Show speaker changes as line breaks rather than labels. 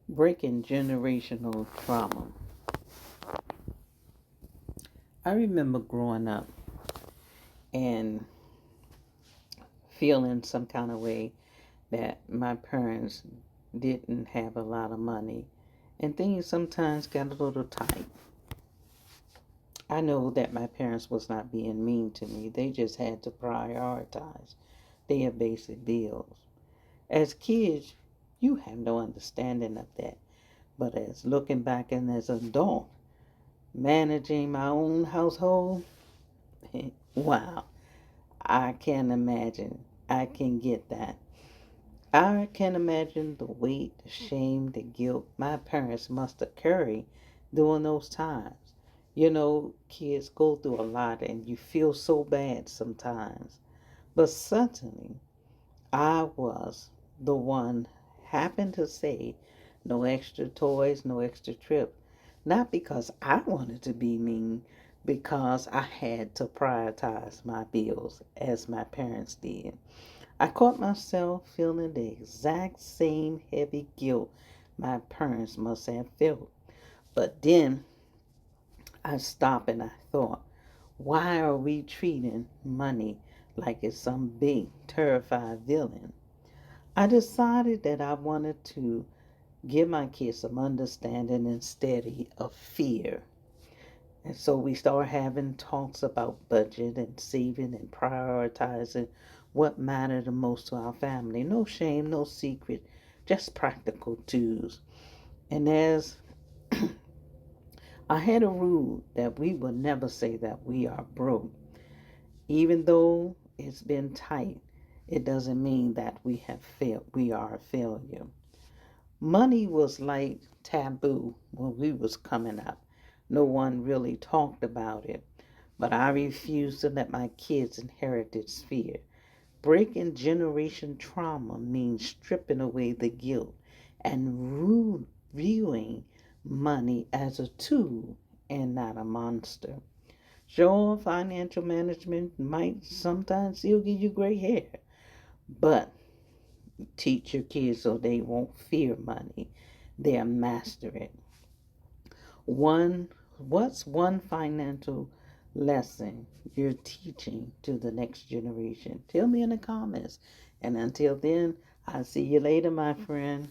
Breaking generational trauma. I remember growing up and feeling some kind of way that my parents didn't have a lot of money and things sometimes got a little tight. I know that my parents was not being mean to me. They just had to prioritize their basic bills. As kids, you have no understanding of that. But as looking back and as an adult, managing my own household, wow, I can imagine. I can get that. I can imagine the weight, the shame, the guilt my parents must have carried during those times. You know, kids go through a lot and you feel so bad sometimes. But certainly, I was the one happened to say no extra toys, no extra trip. Not because I wanted to be mean, because I had to prioritize my bills as my parents did. I caught myself feeling the exact same heavy guilt my parents must have felt. But then I stopped and I thought, why are we treating money like it's some big, terrified villain? I decided that I wanted to give my kids some understanding instead of fear. And so we started having talks about budget and saving and prioritizing what mattered the most to our family. No shame, no secret, just practical tools. And as I had a rule that we would never say that we are broke. Even though it's been tight, it doesn't mean that we have failed. We are a failure. Money was like taboo when we was coming up. No one really talked about it. But I refuse to let my kids inherit its fear. Breaking generation trauma means stripping away the guilt and viewing money as a tool and not a monster. Sure, financial management might sometimes still give you gray hair, but teach your kids so they won't fear money. They'll master it. What's one financial lesson you're teaching to the next generation? Tell me in the comments. And until then, I'll see you later, my friend.